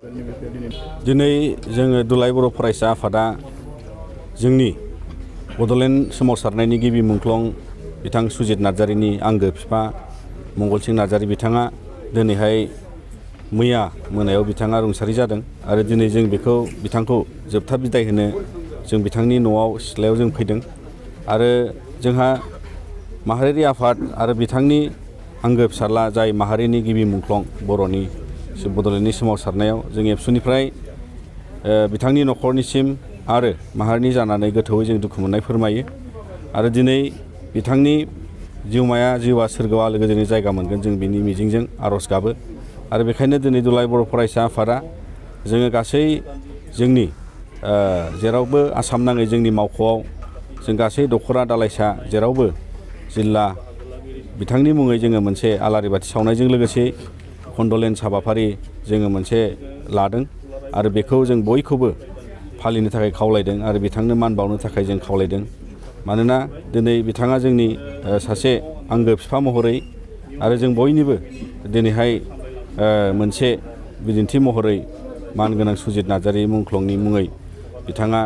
दिनै जोङो दुलाराय बर' फरायसा आफादा जोंनि बड'लेण्ड सोमावसारनायनि गिबि मुंख्लं बिथां सुजित नार्जारिनि आंगो बिफा मंगलसिं नार्जारि बिथाङा दिनैहाय मैया मोनायाव बिथाङा रुंसारि जादों आरो दिनै जों बिथांखौ जोबथा बिदाय होनो जों बिथांनि न'आव सिथ्लायाव जों फैदों आरो जोंहा माहारियारि आफाद आरो बिथांनि आंगो फिसाला जाय माहारिनि गिबि मुंख्लं बर'नि बड'लेण्डनि सोमावसारनायाव जों एबसुनिफ्राय बिथांनि न'खरनिसिम आरो माहारिनि जानानै गोथौयै जों दुखु मोननाय फोरमायो आरो दिनै बिथांनि जिउआ सोरगोआव आलो गोजोनै जायगा मोनगोन जों बिनि मिजिंजों आर'ज गाबो आरो बेखायनो दिनै दुलाराय बर' फरायसा आफादा जोङो गासै जोंनि जेरावबो आसाम नाङै जोंनि मावख'आव जों गासै दख'रा दालाइसा जेरावबो जिल्ला बिथांनि मुङै जोङो मोनसे आलारि बाथि सावनायजों लोगोसे कन्डलेन्स हाबाफारि जोङो मोनसे लादों आरो बेखौ जों बयखौबो फालिनो थाखाय खावलायदों आरो बिथांनो मान बावनो थाखाय जों खावलायदों मानोना दिनै बिथाङा जोंनि सासे आंगो बिफा महरै आरो जों बयनिबो दिनैहाय मोनसे बिदिन्थि महरै मानगोनां सुजित नार्जारि मुंख्लंनि मुङै बिथाङा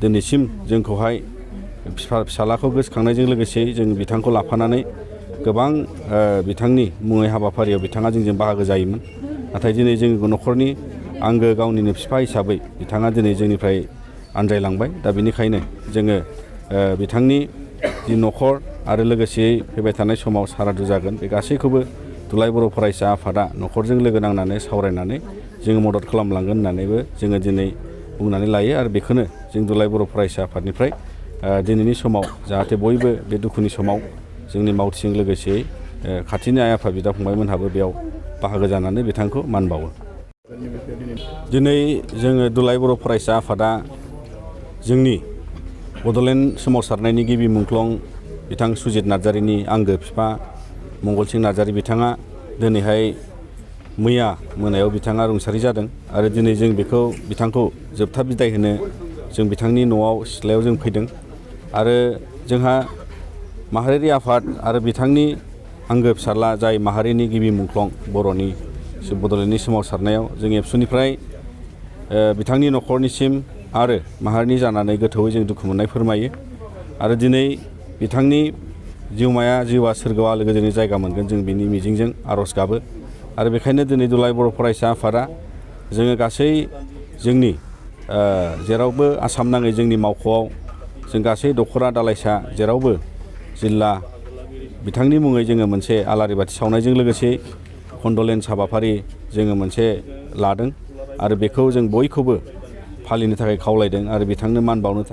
दिनैसिम जोंखौहाय फिसालाखौ गोसोखांनायजों लोगोसे जों बिथांखौ लाफानानै गोबां बिथांनि मुङै हाबाफारियाव बिथाङा जोंजों बाहागो जायोमोन नाथाय दिनै जों न'खरनि आंगो गावनिनो बिफा हिसाबै बिथाङा दिनै जोंनिफ्राय आनज्रायलांबाय दा बेनिखायनो जोङो बिथांनि जि न'खर आरो लोगोसेयै फैबाय थानाय समाव सारादु जागोन बे गासैखौबो दुलाराय बर' फरायसा आफादा न'खरजों लोगो नांनानै सावरायनानै जोङो मदद खालामलांगोन होननानैबो जोङो दिनै बुंनानै लायो आरो बेखौनो जों दुलाराय बर' फरायसा आफादनिफ्राय दिनैनि समाव जाहाथे बयबो बे दुखुनि समाव जोंनि मावथिजों लोगोसेयै खाथिनि आइ आफा बिदा फंबायमोनहाबो बेयाव बाहागो जानानै बिथांखौ मान बावो। दिनै जोङो दुलाराय बर' फरायसा आफादा जोंनि बड'लेण्ड सोमावसारनायनि गिबि मुंख्लं बिथां सुजित नार्जारिनि आंगो बिफा मंगलसिं नार्जारि बिथाङा दिनैहाय मैया मोनायाव बिथाङा रुंसारि जादों आरो दिनै जों बिथांखौ जोबथा बिदाय होनो जों बिथांनि न'आव सिथ्लायाव जों फैदों आरो जोंहा माहारियारि आफाद आरो बिथांनि आंगो फिसाला जाय माहारिनि गिबि मुंख्लं बर'नि बड'लेण्डनि सोमावसारनायाव जों एबसुनिफ्राय बिथांनि न'खरनिसिम आरो माहारिनि जानानै गोथौयै जों दुखु मोननाय फोरमायो आरो दिनै बिथांनि जिउआ सोरगोआव आलो गोजोनै जायगा मोनगोन जों बिनि मिजिंजों आर'ज गाबो आरो बेखायनो दिनै दुलाराय बर' फरायसा आफादा जोङो गासै जोंनि जेरावबो आसाम नाङै जोंनि मावख'आव जों गासै दख'रा दालाइसा जेरावबो जिल्ला बिथांनि मुङै जोङो मोनसे आलारि बाथि सावनायजों लोगोसे कन्डलेन्स हाबाफारि जोङो मोनसे लादों आरो बेखौ जों बयखौबो फालिनो थाखाय खावलायदों आरो बिथांनो मान बावनो थाखाय